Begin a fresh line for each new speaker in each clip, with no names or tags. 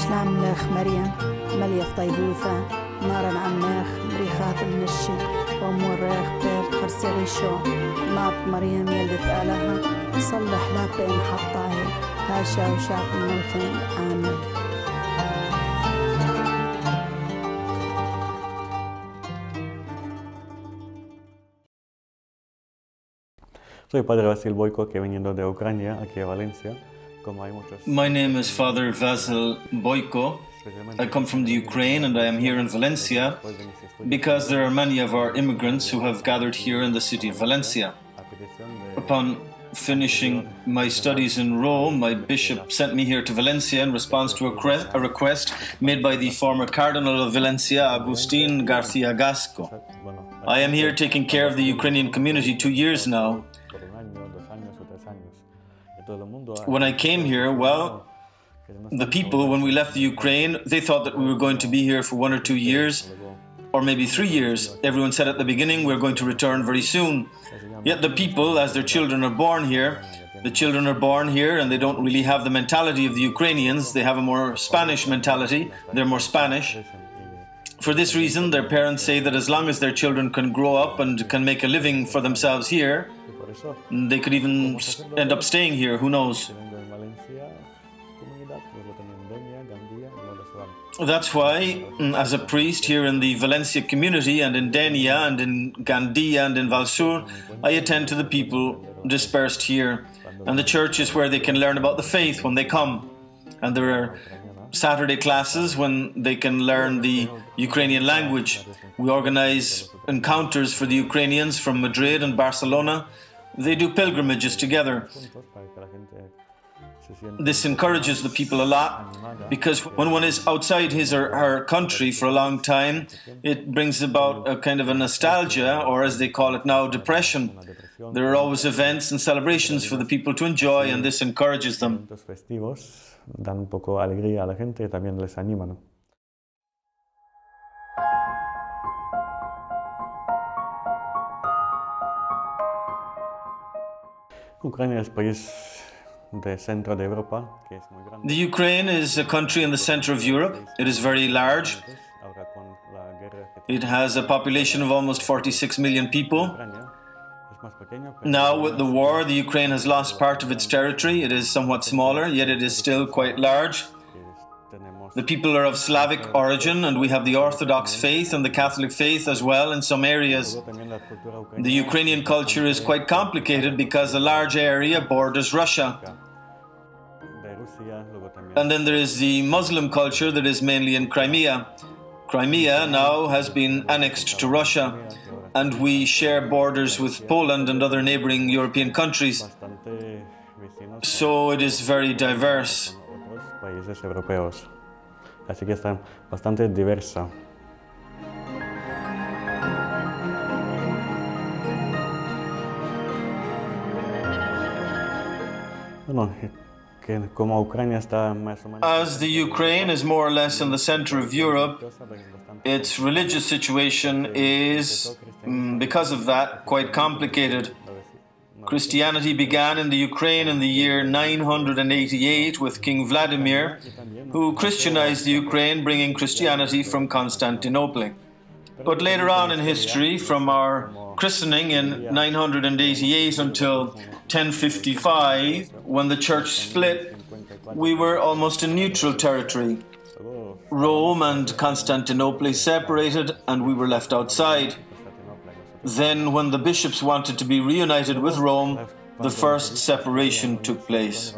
سلام لخ مريم مليف طيبوثة نارا عماخ مريخات المشي وموريخ بير خرسي شو ناط مريم يلدت آلها صلح لا بين حطاهي هاشا وشاف الموثين آمين.
Soy Padre Vasyl Boyko, que veniendo de Ucrania, aquí a Valencia, como hay muchos...
My name is Father Vasyl Boyko. I come from the Ukraine and I am here in Valencia because there are many of our immigrants who have gathered here in the city of Valencia. Upon finishing my studies in Rome, my bishop sent me here to Valencia in response to a request made by the former Cardinal of Valencia, Agustin Garcia Gasco. I am here taking care of the Ukrainian community 2 years now. When I came here, well, the people, when we left the Ukraine, they thought that we were going to be here for 1 or 2 years, or maybe 3 years. Everyone said at the beginning we're going to return very soon. Yet the people, as their children are born here, the children are born here and they don't really have the mentality of the Ukrainians. They have a more Spanish mentality. They're more Spanish. For this reason, their parents say that as long as their children can grow up and can make a living for themselves here, they could even end up staying here, who knows. That's why, as a priest here in the Valencia community and in Denia and in Gandia and in Vasyl, I attend to the people dispersed here. And the church is where they can learn about the faith when they come. And there are Saturday classes when they can learn the Ukrainian language. We organize encounters for the Ukrainians from Madrid and Barcelona. They do pilgrimages together. This encourages the people a lot because when one is outside his or her country for a long time, it brings about a kind of a nostalgia, or as they call it now, depression. There are always events and celebrations for the people to enjoy, and this encourages them.
Dan un poco alegría a la gente y también les anima, ¿no? Ucrania es país de centro de Europa, que es muy grande.
The Ukraine is a country in the center of Europe. It is very large. It has a population of almost 46 million people. Now, with the war, the Ukraine has lost part of its territory. It is somewhat smaller, yet it is still quite large. The people are of Slavic origin, and we have the Orthodox faith and the Catholic faith as well in some areas. The Ukrainian culture is quite complicated because a large area borders Russia. And then there is the Muslim culture that is mainly in Crimea. Crimea now has been annexed to Russia, and we share borders with Poland and other neighboring European countries. So it is very diverse.
Así que está bastante diversa. Bueno, que como Ucrania está más o menos...
As the Ukraine is more or less in the center of Europe, its religious situation is, because of that, quite complicated. Christianity began in the Ukraine in the year 988 with King Vladimir, who Christianized the Ukraine, bringing Christianity from Constantinople. But later on in history, from our christening in 988 until 1055, when the church split, we were almost in neutral territory. Rome and Constantinople separated, and we were left outside. Then, when the bishops wanted to be reunited with Rome, the first separation took place.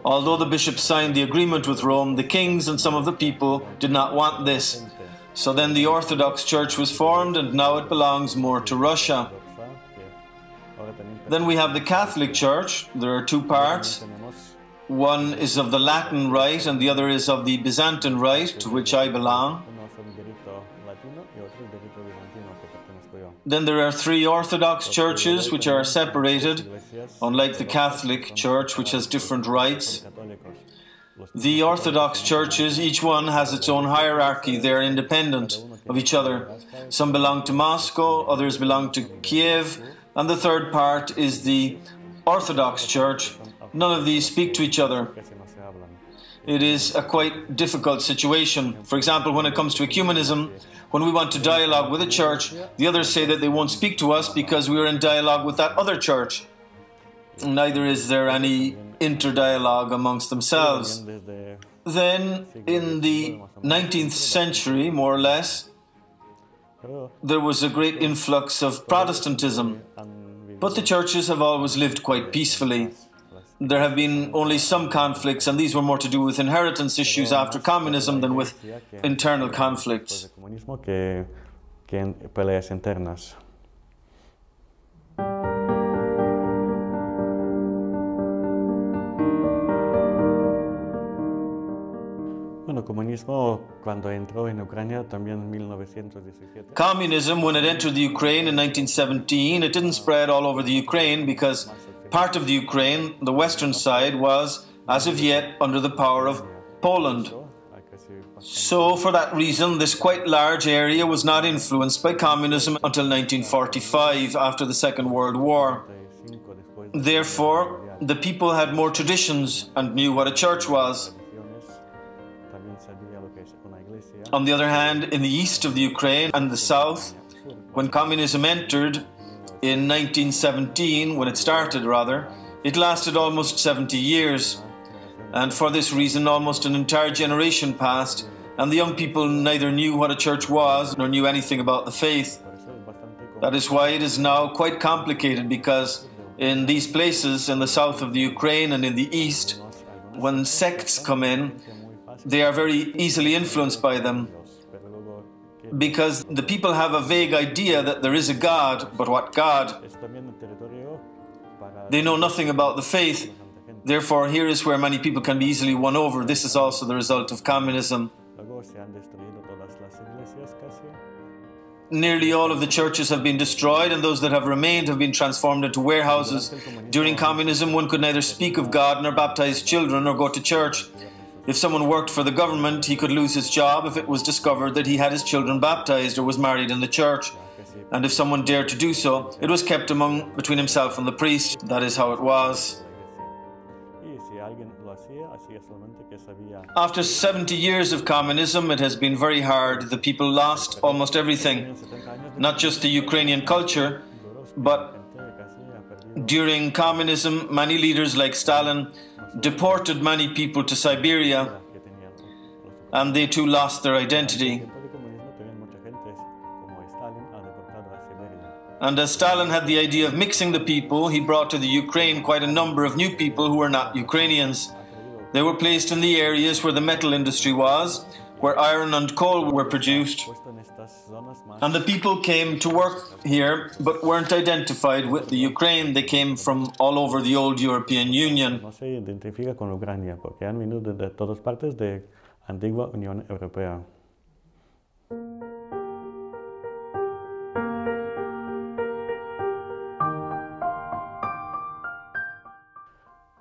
Although the bishops signed the agreement with Rome, the kings and some of the people did not want this. So then the Orthodox Church was formed, and now it belongs more to Russia. Then we have the Catholic Church. There are two parts. One is of the Latin Rite and the other is of the Byzantine Rite, to which I belong. Then there are three Orthodox churches which are separated, unlike the Catholic Church, which has different rites. The Orthodox churches, each one has its own hierarchy. They are independent of each other. Some belong to Moscow, others belong to Kiev, and the third part is the Orthodox Church. None of these speak to each other. It is a quite difficult situation. For example, when it comes to ecumenism, when we want to dialogue with a church, the others say that they won't speak to us because we are in dialogue with that other church. Neither is there any interdialogue amongst themselves. Then, in the 19th century, more or less, there was a great influx of Protestantism, but the churches have always lived quite peacefully. There have been only some conflicts, and these were more to do with inheritance issues after communism than with internal conflicts. Communism, when it entered the Ukraine in 1917, it didn't spread all over the Ukraine because part of the Ukraine, the western side, was, as of yet, under the power of Poland. So, for that reason, this quite large area was not influenced by communism until 1945, after the Second World War. Therefore, the people had more traditions and knew what a church was. On the other hand, in the east of the Ukraine and the south, when communism entered in 1917, when it started rather, it lasted almost 70 years. And for this reason, almost an entire generation passed, and the young people neither knew what a church was nor knew anything about the faith. That is why it is now quite complicated, because in these places, in the south of the Ukraine and in the east, when sects come in, they are very easily influenced by them, because the people have a vague idea that there is a God, but what God? They know nothing about the faith. Therefore, here is where many people can be easily won over. This is also the result of communism. Nearly all of the churches have been destroyed, and those that have remained have been transformed into warehouses. During communism, one could neither speak of God nor baptize children or go to church. If someone worked for the government, he could lose his job if it was discovered that he had his children baptized or was married in the church. And if someone dared to do so, it was kept between himself and the priest. That is how it was. After 70 years of communism, it has been very hard. The people lost almost everything. Not just the Ukrainian culture, but during communism, many leaders like Stalin deported many people to Siberia, and they too lost their identity. And as Stalin had the idea of mixing the people, he brought to the Ukraine quite a number of new people who were not Ukrainians. They were placed in the areas where the metal industry was, where iron and coal were produced. And the people came to work here, but weren't identified with the Ukraine. They came from all over the old European Union.
No se identifica con Ucrania porque han venido de todas partes de antigua Unión Europea.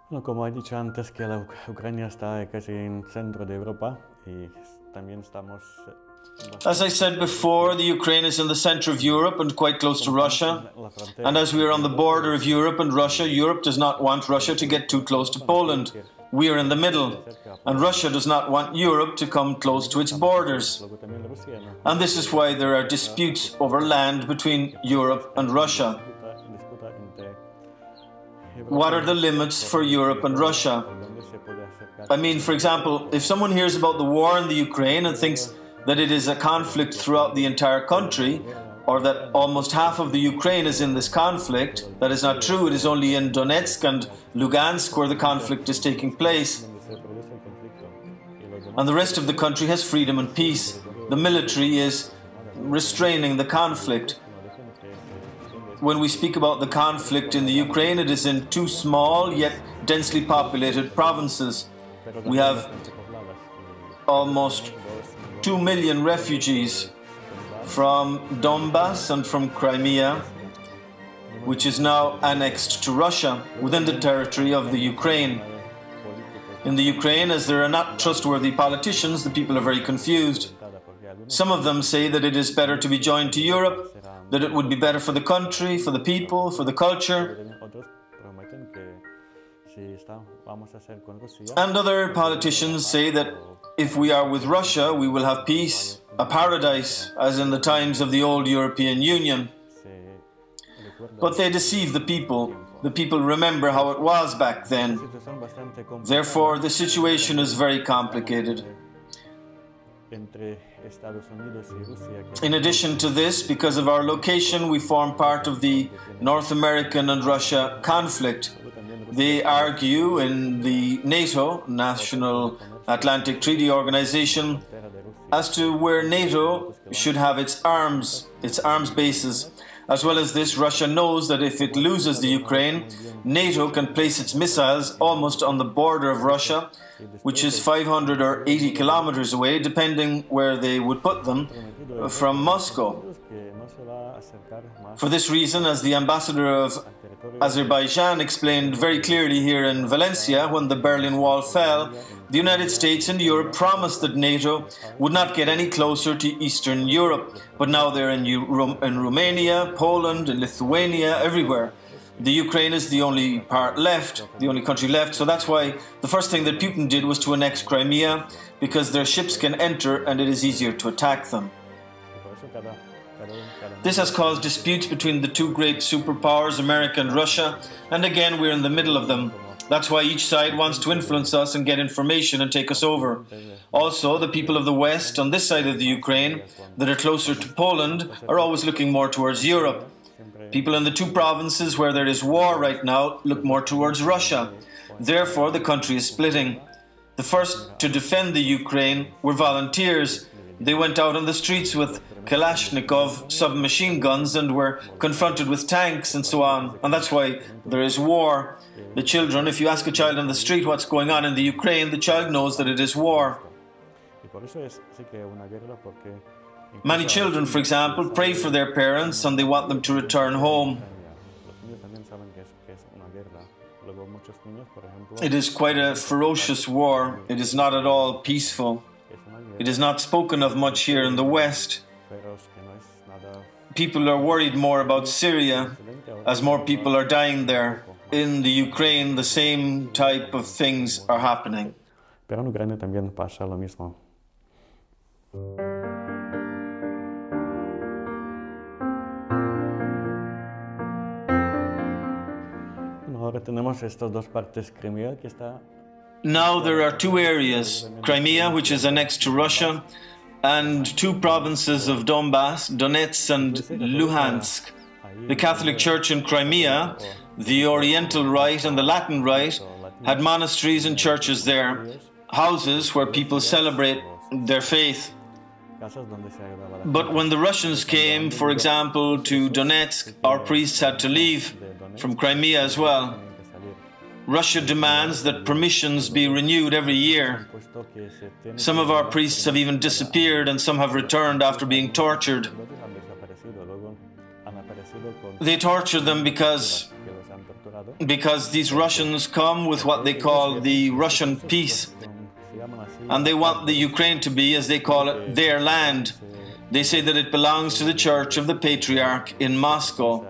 Bueno, como he dicho antes, que la Ucrania está casi en el centro de Europa y también estamos.
As I said before, the Ukraine is in the center of Europe and quite close to Russia. And as we are on the border of Europe and Russia, Europe does not want Russia to get too close to Poland. We are in the middle. And Russia does not want Europe to come close to its borders. And this is why there are disputes over land between Europe and Russia. What are the limits for Europe and Russia? I mean, for example, if someone hears about the war in the Ukraine and thinks that it is a conflict throughout the entire country, or that almost half of the Ukraine is in this conflict, that is not true. It is only in Donetsk and Luhansk where the conflict is taking place. And the rest of the country has freedom and peace. The military is restraining the conflict. When we speak about the conflict in the Ukraine, it is in two small yet densely populated provinces. We have almost 2 million refugees from Donbass and from Crimea, which is now annexed to Russia within the territory of the Ukraine. In the Ukraine, as there are not trustworthy politicians, the people are very confused. Some of them say that it is better to be joined to Europe, that it would be better for the country, for the people, for the culture. And other politicians say that if we are with Russia, we will have peace, a paradise, as in the times of the old European Union. But they deceive the people. The people remember how it was back then. Therefore, the situation is very complicated. In addition to this, because of our location, we form part of the North American and Russia conflict. They argue in the NATO, National Atlantic Treaty Organization, as to where NATO should have its arms bases. As well as this, Russia knows that if it loses the Ukraine, NATO can place its missiles almost on the border of Russia, which is 500 or 80 kilometers away, depending where they would put them, from Moscow. For this reason, as the ambassador of Azerbaijan explained very clearly here in Valencia, when the Berlin Wall fell, the United States and Europe promised that NATO would not get any closer to Eastern Europe, but now they're in Romania, Poland, and Lithuania, everywhere. The Ukraine is the only part left, the only country left, so that's why the first thing that Putin did was to annex Crimea, because their ships can enter and it is easier to attack them. This has caused disputes between the two great superpowers, America and Russia, and again we're in the middle of them. That's why each side wants to influence us and get information and take us over. Also, the people of the West on this side of the Ukraine that are closer to Poland are always looking more towards Europe. People in the two provinces where there is war right now look more towards Russia. Therefore, the country is splitting. The first to defend the Ukraine were volunteers. They went out on the streets with Kalashnikov submachine guns and were confronted with tanks and so on. And that's why there is war. The children, if you ask a child on the street what's going on in the Ukraine, the child knows that it is war. Many children, for example, pray for their parents and they want them to return home. It is quite a ferocious war. It is not at all peaceful. It is not spoken of much here in the West. People are worried more about Syria, as more people are dying there. In the Ukraine, the same type of things are happening.
Pero en Ucrania también pasa lo mismo. Ahora tenemos estas dos partes, Crimea, que está.
Now there are two areas, Crimea, which is annexed to Russia, and two provinces of Donbass, Donetsk and Luhansk. The Catholic Church in Crimea, the Oriental Rite and the Latin Rite, had monasteries and churches there, houses where people celebrate their faith. But when the Russians came, for example, to Donetsk, our priests had to leave from Crimea as well. Russia demands that permissions be renewed every year. Some of our priests have even disappeared and some have returned after being tortured. They torture them because these Russians come with what they call the Russian peace. And they want the Ukraine to be, as they call it, their land. They say that it belongs to the Church of the Patriarch in Moscow.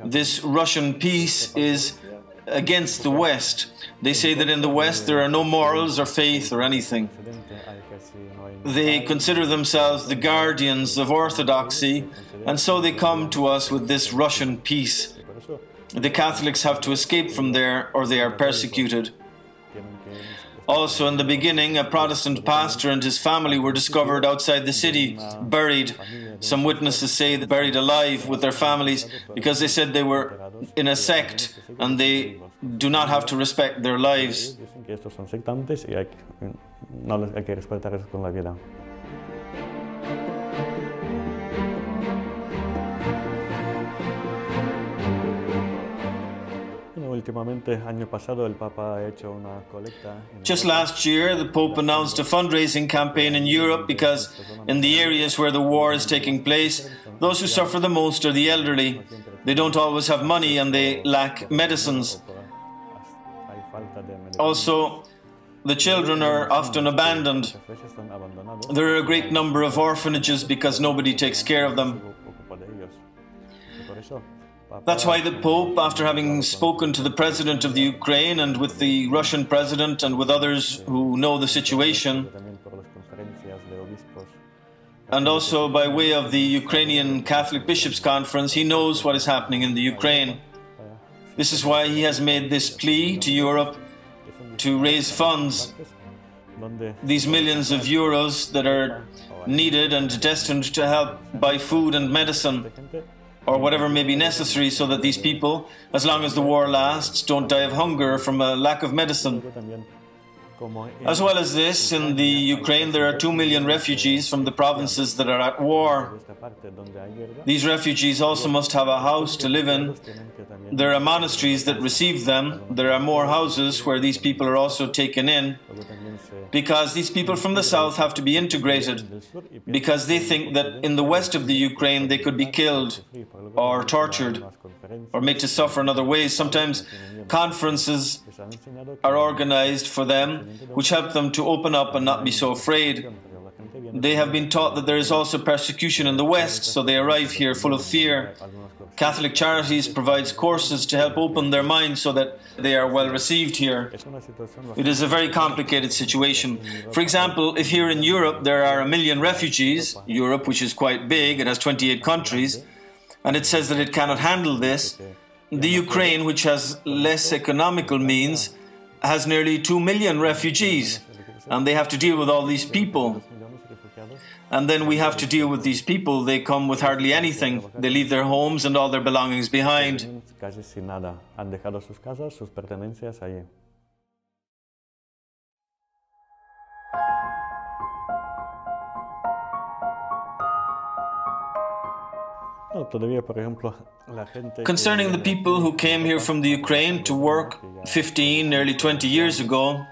This Russian peace is against the West. They say that in the West there are no morals or faith or anything. They consider themselves the guardians of orthodoxy, and so they come to us with this Russian peace. The Catholics have to escape from there or they are persecuted. Also, in the beginning, a Protestant pastor and his family were discovered outside the city, buried. Some witnesses say they buried alive with their families because they said they were in a sect and they do not have to respect their lives. Just last year, the Pope announced a fundraising campaign in Europe because in the areas where the war is taking place, those who suffer the most are the elderly. They don't always have money and they lack medicines. Also, the children are often abandoned. There are a great number of orphanages because nobody takes care of them. That's why the Pope, after having spoken to the President of the Ukraine and with the Russian President and with others who know the situation, and also by way of the Ukrainian Catholic Bishops' Conference, he knows what is happening in the Ukraine. This is why he has made this plea to Europe to raise funds, these millions of euros that are needed and destined to help buy food and medicine, or whatever may be necessary, so that these people, as long as the war lasts, don't die of hunger from a lack of medicine. As well as this, in the Ukraine there are 2 million refugees from the provinces that are at war. These refugees also must have a house to live in. There are monasteries that receive them. There are more houses where these people are also taken in, because these people from the south have to be integrated, because they think that in the west of the Ukraine they could be killed or tortured or made to suffer in other ways. Sometimes conferences are organized for them which help them to open up and not be so afraid. They have been taught that there is also persecution in the West, so they arrive here full of fear. Catholic Charities provides courses to help open their minds so that they are well received here. It is a very complicated situation. For example, if here in Europe there are 1 million refugees, Europe, which is quite big, it has 28 countries, and it says that it cannot handle this, the Ukraine, which has less economical means, has nearly 2 million refugees, and they have to deal with all these people. And then we have to deal with these people. They come with hardly anything. They leave their homes and all their belongings behind. Concerning the people who came here from the Ukraine to work 15, nearly 20 years ago,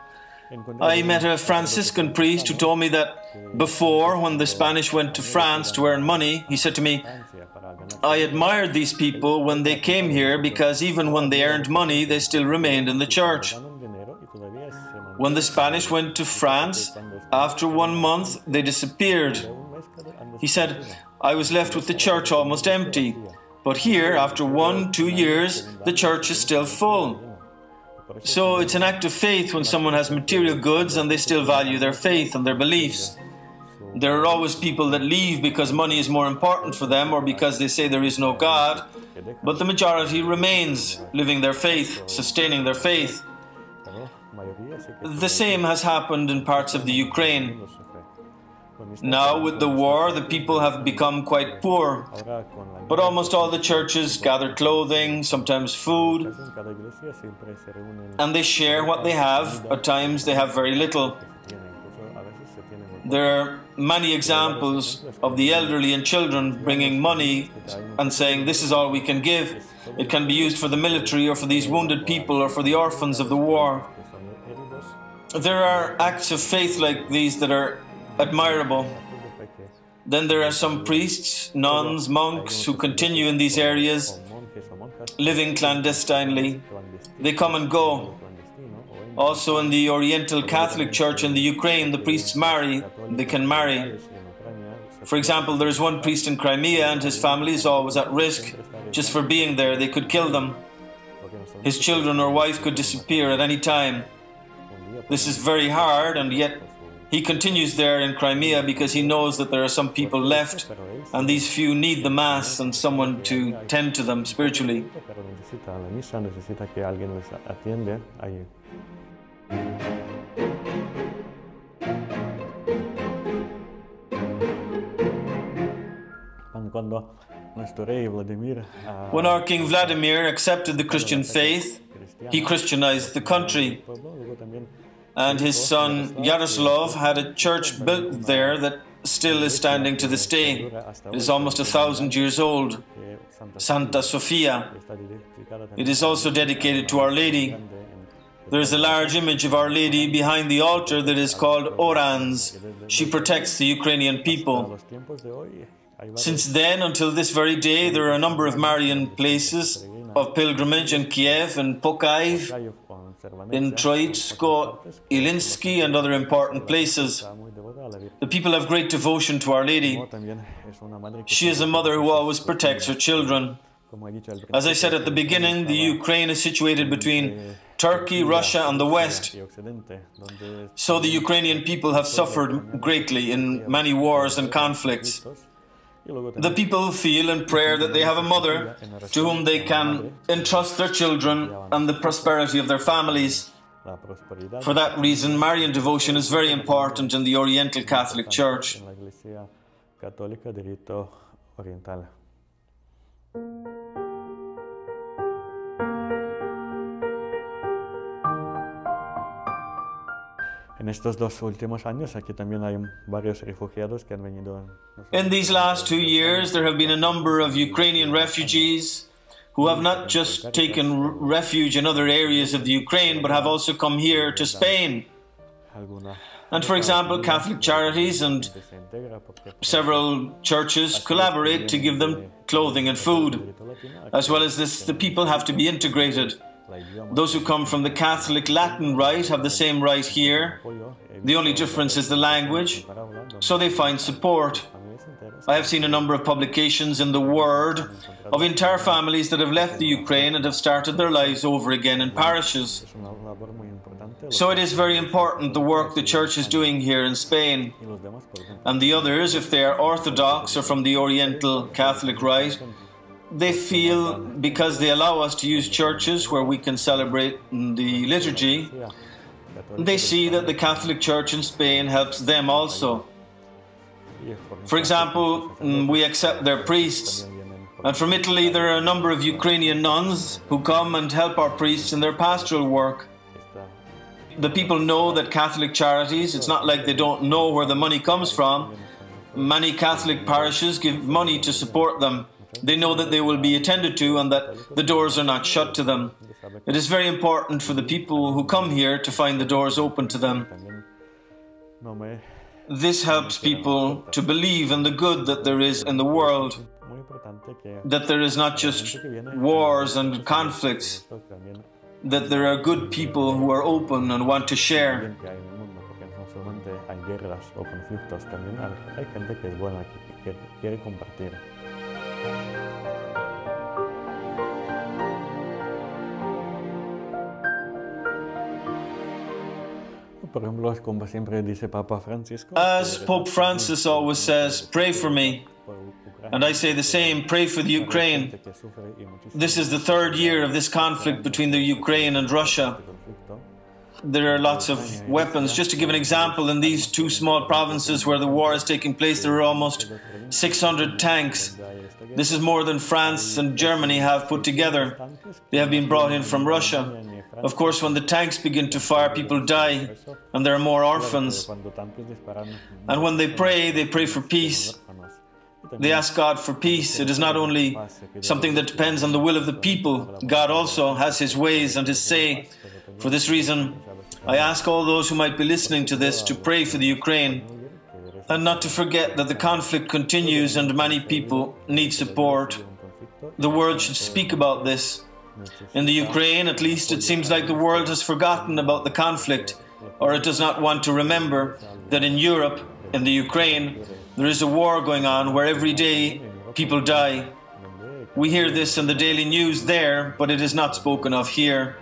I met a Franciscan priest who told me that before, when the Spanish went to France to earn money, he said to me, I admired these people when they came here because even when they earned money, they still remained in the church. When the Spanish went to France, after 1 month, they disappeared. He said, I was left with the church almost empty. But here, after 1-2 years, the church is still full. So it's an act of faith when someone has material goods and they still value their faith and their beliefs. There are always people that leave because money is more important for them or because they say there is no God, but the majority remains, living their faith, sustaining their faith. The same has happened in parts of the Ukraine. Now, with the war, the people have become quite poor, but almost all the churches gather clothing, sometimes food, and they share what they have. At times they have very little. There are many examples of the elderly and children bringing money and saying, this is all we can give. It can be used for the military or for these wounded people or for the orphans of the war. There are acts of faith like these that are admirable. Then there are some priests, nuns, monks who continue in these areas, living clandestinely. They come and go. Also in the Oriental Catholic Church in the Ukraine, the priests marry. They can marry. For example, there is one priest in Crimea and his family is always at risk. Just for being there, they could kill them. His children or wife could disappear at any time. This is very hard, and yet he continues there in Crimea because he knows that there are some people left and these few need the Mass and someone to tend to them spiritually. When our King Vladimir accepted the Christian faith, he Christianized the country. And his son Yaroslav had a church built there that still is standing to this day. It is almost 1,000 years old, Santa Sofia. It is also dedicated to Our Lady. There is a large image of Our Lady behind the altar that is called Orans. She protects the Ukrainian people. Since then, until this very day, there are a number of Marian places of pilgrimage in Kiev and Pokaiv, in Troitsko, Ilinsky and other important places. The people have great devotion to Our Lady. She is a mother who always protects her children. As I said at the beginning, the Ukraine is situated between Turkey, Russia and the West. So the Ukrainian people have suffered greatly in many wars and conflicts. The people feel in prayer that they have a mother to whom they can entrust their children and the prosperity of their families. For that reason, Marian devotion is very important in the Oriental Catholic Church. In these last 2 years, there have been a number of Ukrainian refugees who have not just taken refuge in other areas of the Ukraine, but have also come here to Spain. And for example, Catholic Charities and several churches collaborate to give them clothing and food. As well as this, the people have to be integrated. Those who come from the Catholic Latin rite have the same rite here. The only difference is the language, so they find support. I have seen a number of publications in the Word of entire families that have left the Ukraine and have started their lives over again in parishes. So it is very important the work the Church is doing here in Spain. And the others, if they are Orthodox or from the Oriental Catholic Rite, they feel, because they allow us to use churches where we can celebrate the liturgy, they see that the Catholic Church in Spain helps them also. For example, we accept their priests. And from Italy there are a number of Ukrainian nuns who come and help our priests in their pastoral work. The people know that Catholic Charities, it's not like they don't know where the money comes from. Many Catholic parishes give money to support them. They know that they will be attended to and that the doors are not shut to them. It is very important for the people who come here to find the doors open to them. This helps people to believe in the good that there is in the world, that there is not just wars and conflicts, that there are good people who are open and want to share. As Pope Francis always says, pray for me. And I say the same, pray for the Ukraine. This is the 3rd year of this conflict between the Ukraine and Russia. There are lots of weapons. Just to give an example, in these 2 small provinces where the war is taking place, there are almost 600 tanks. This is more than France and Germany have put together. They have been brought in from Russia. Of course, when the tanks begin to fire, people die, and there are more orphans. And when they pray for peace. They ask God for peace. It is not only something that depends on the will of the people. God also has His ways and His say. For this reason, I ask all those who might be listening to this to pray for the Ukraine, and not to forget that the conflict continues and many people need support. The world should speak about this. In the Ukraine, at least, it seems like the world has forgotten about the conflict, or it does not want to remember that in Europe, in the Ukraine, there is a war going on where every day people die. We hear this in the daily news there, but it is not spoken of here.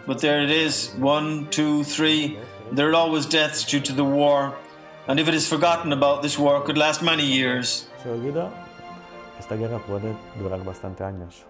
But there it is, 1, 2, 3. There are always deaths due to the war. And if it is forgotten about, this war could last many years.
Se olvida, esta guerra puede durar bastante años.